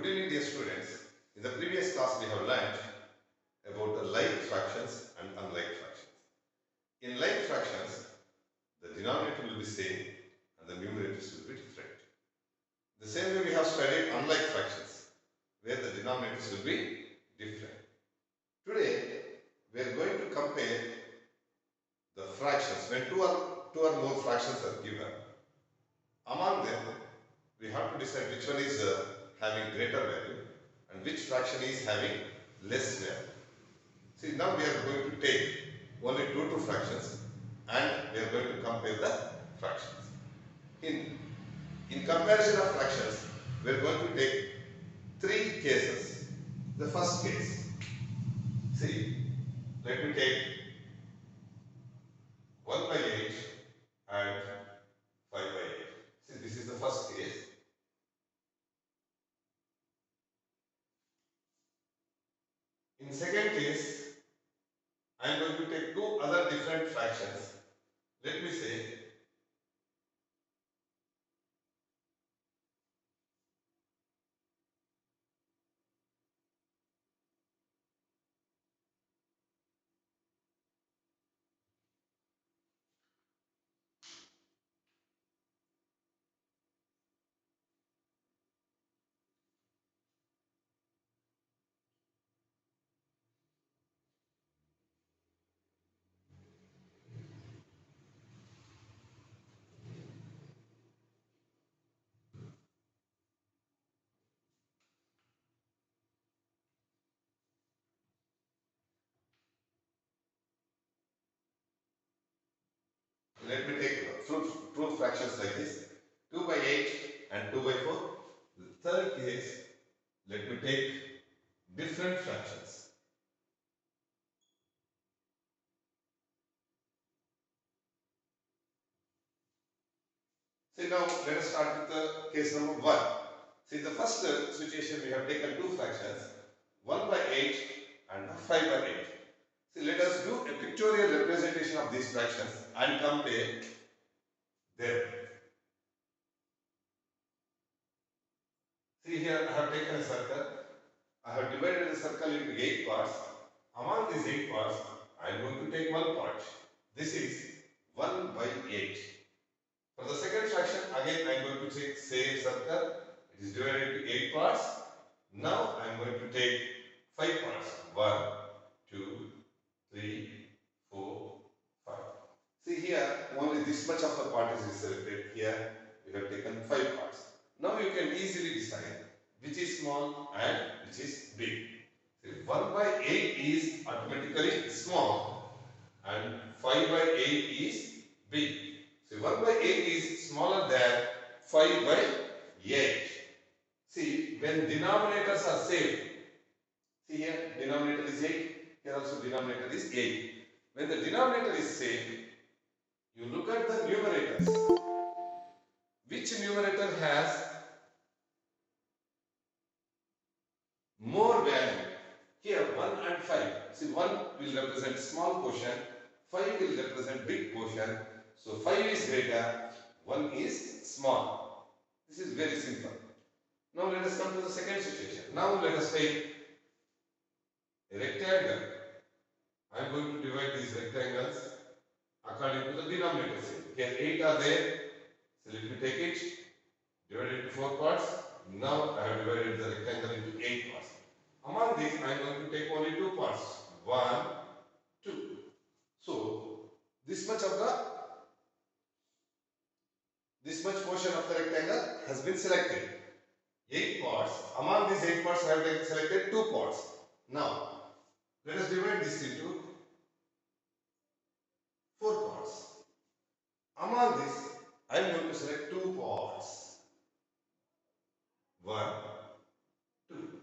Good evening, dear students. In the previous class, we have learned about the like fractions and unlike fractions. In like fractions, the denominator will be same and the numerators will be different. The same way we have studied unlike fractions, where the denominators will be different. Today, we are going to compare the fractions. When two or more fractions are given, among them, we have to decide which one is having greater value and which fraction is having less value. See, now we are going to take only two fractions and we are going to compare the fractions. In comparison of fractions, we are going to take three cases. The first case, see, let me take 1 by 8 and 5 by 8. See, this is the first case. In second case, I am going to take two other different fractions. Let me say let me take true fractions like this, 2 by 8 and 2 by 4. The third case, let me take different fractions. See, now let us start with the case number 1. See, the first situation we have taken two fractions, 1 by 8 and 5 by 8. See, let us do a pictorial representation of these fractions and compare them. See, here I have taken a circle. I have divided the circle into 8 parts. Among these 8 parts, I am going to take one part. This is 1 by 8. For the second fraction, again I am going to take same circle. It is divided into 8 parts. Now I am going to take 5 parts. 1, 2, 3, 4, 5. See here, only this much of the part is selected. Here we have taken 5 parts. Now you can easily decide which is small and which is big. See, 1 by 8 is automatically small and 5 by 8 is big. See, 1 by 8 is smaller than 5 by 8. See, when denominators are same, see here denominator is 8, here also denominator is 8. When the denominator is same, you look at the numerators. Which numerator has more value? Here 1 and 5. See, 1 will represent small portion, 5 will represent big portion. So 5 is greater, 1 is small. This is very simple. Now let us come to the second situation. Now let us take a rectangle. I am going to divide these rectangles according to the denominator. Here 8 are there. So let me take it, divide it into 4 parts. Now I have divided the rectangle into 8 parts. Among these, I am going to take only 2 parts. 1, 2. So this much portion of the rectangle has been selected. 8 parts. Among these 8 parts, I have selected 2 parts. Now let us divide this into 4 parts. Among this, I am going to select 2 parts. 1, 2.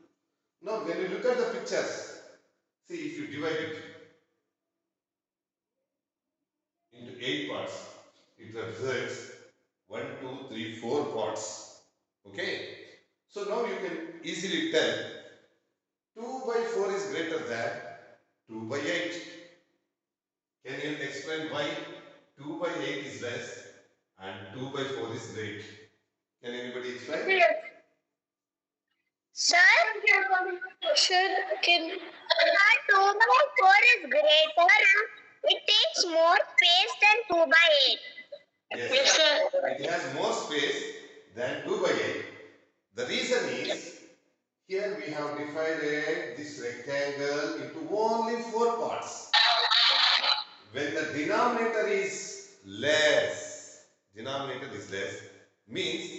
Now when you look at the pictures, see, if you divide it into 8 parts, it represents 1, 2, 3, 4 parts. Okay? So now you can easily tell 2 by 4 is greater than 2 by 8. Can you explain why 2 by 8 is less and 2 by 4 is great? Can anybody explain? Yes. Sir, can 2 by 4 is greater and it takes more space than 2 by 8. Yes, sir. it has more space than 2 by 8. The reason is, here we have divided this rectangle into only 4 parts. When the denominator is less, means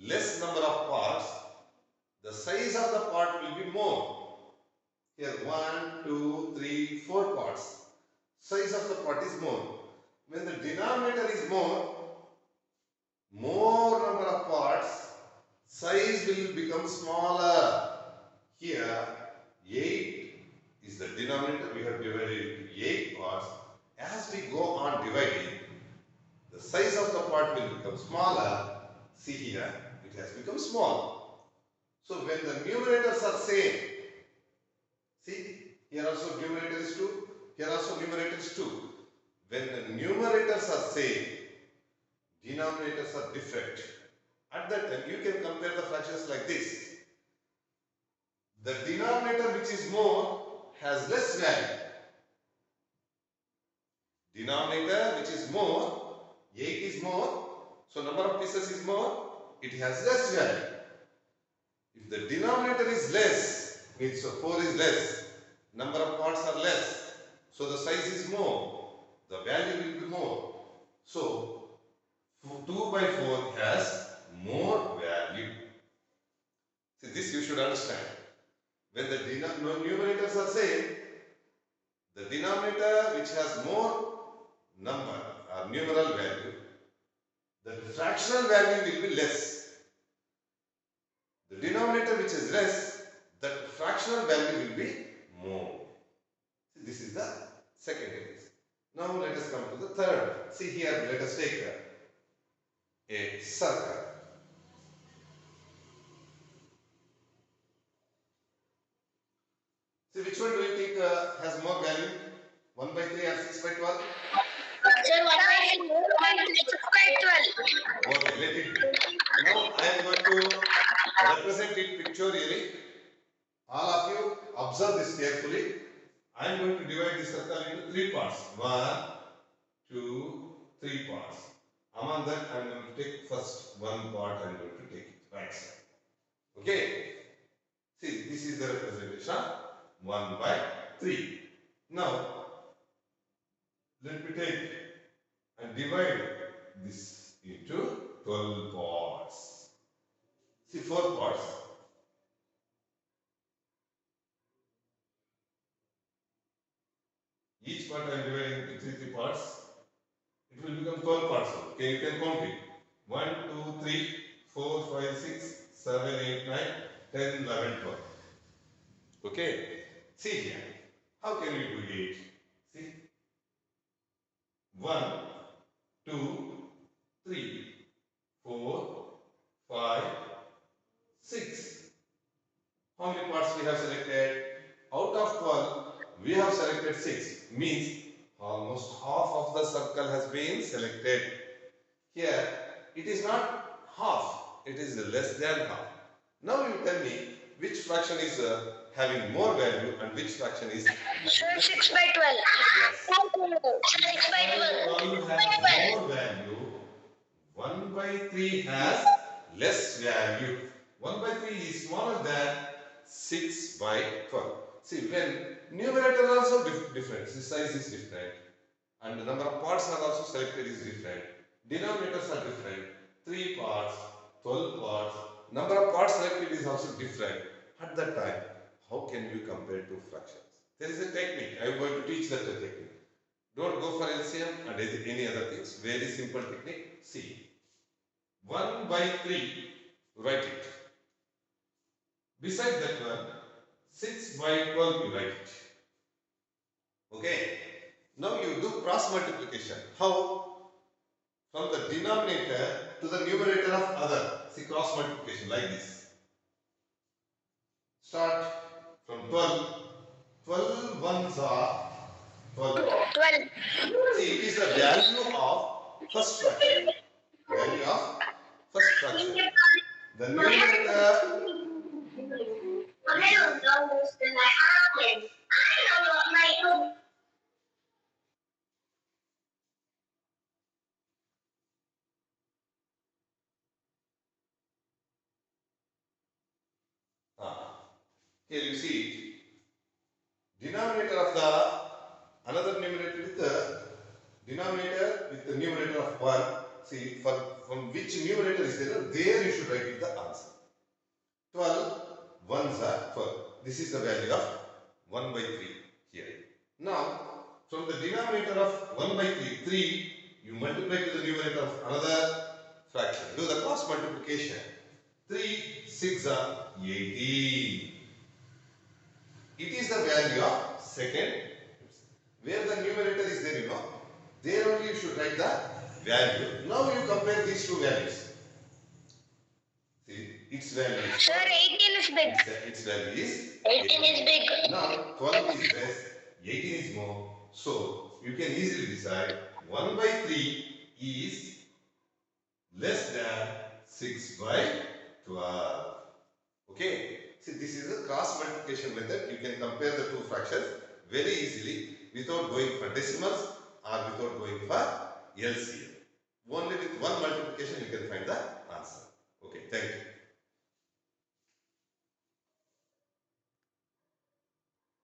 less number of parts, the size of the part will be more. Here 1, 2, 3, 4 parts. Size of the part is more. When the denominator is more number of parts, size will become smaller. Here 8 is the denominator. We have divided into 8 parts. As we go on dividing, the size of the part will become smaller. See here, it has become small. So when the numerators are same, see here also numerator is 2, here also numerator is 2. When the numerators are same, denominators are different. At that time, you can compare the fractions like this. The denominator which is more has less value. Denominator which is more, 8 is more, so number of pieces is more, it has less value. If the denominator is less, means 4 is less, number of parts are less, so the size is more, the value will be more. So 2 by 4 has more value. See, this you should understand. When the numerators are same, the denominator which has more number or numeral value, the fractional value will be less. The denominator which is less, the fractional value will be more. See, this is the second case. Now let us come to the third. See here, let us take a circle. See, which one do you think has more value? 1 by 3 or 6 by 12? Sir, 1 by 6 by 12. Okay, let it be. Now I am going to represent it pictorially. All of you observe this carefully. I am going to divide this circle into 3 parts. 1, 2, 3 parts. Among that, I am going to take first one part. I am going to take it right side. Okay. See, this is the representation. 1 by 3. Now, let me take and divide this into 12 parts. See, 4 parts. Each part I am dividing into 3 parts. It will become 12 parts. Okay, you can count it. 1, 2, 3, 4, 5, 6, 7, 8, 9, 10, 11, 12. Okay. See here. How can we do it? See. 1, 2, 3, 4, 5, 6. How many parts we have selected? Out of 12, we have selected 6. Means almost half of the circle has been selected. Here, it is not half. It is less than half. Now you tell me which fraction is having more value and which fraction is... Sir, 6 by 12. Yes. 6 by 12. 12 has more value. 1 by 3 has less value. 1 by 3 is smaller than 6 by 12. See, when numerator is also different, the size is different, and the number of parts are also selected is different. Denominators are different. 3 parts, 12 parts. Number of parts selected is also different. At that time, how can you compare two fractions? There is a technique. I am going to teach that technique. Don't go for LCM and any other things. Very simple technique. See. 1 by 3, write it. Besides that one, 6 by 12 you write it. Okay. Now you do cross multiplication. How? From the denominator to the numerator of other. See, cross multiplication like this. Start from 12. 12 ones are 12. 12. See, it is the value of first fraction. Value of first fraction. The numerator Here you see it. Denominator of the another numerator with the denominator with the numerator of 1. See, from which numerator is there, there you should write it the answer. 12 ones are 12. This is the value of 1 by 3 here. Now, from the denominator of 1 by 3, you multiply to the numerator of another fraction. Do the cross multiplication. 3 6 are 18. It is the value of second. Where the numerator is there, you know, there only you should write the value. Now you compare these two values. See, its value is Sir, 18 is big. its value is 18 is big. Now 12 is less, 18 is more. So you can easily decide 1 by 3 is less than 6 by 12. Okay. See, this is a cross multiplication method. You can compare the two fractions very easily without going for decimals or without going for LCM. Only with one multiplication you can find the answer. Okay, thank you.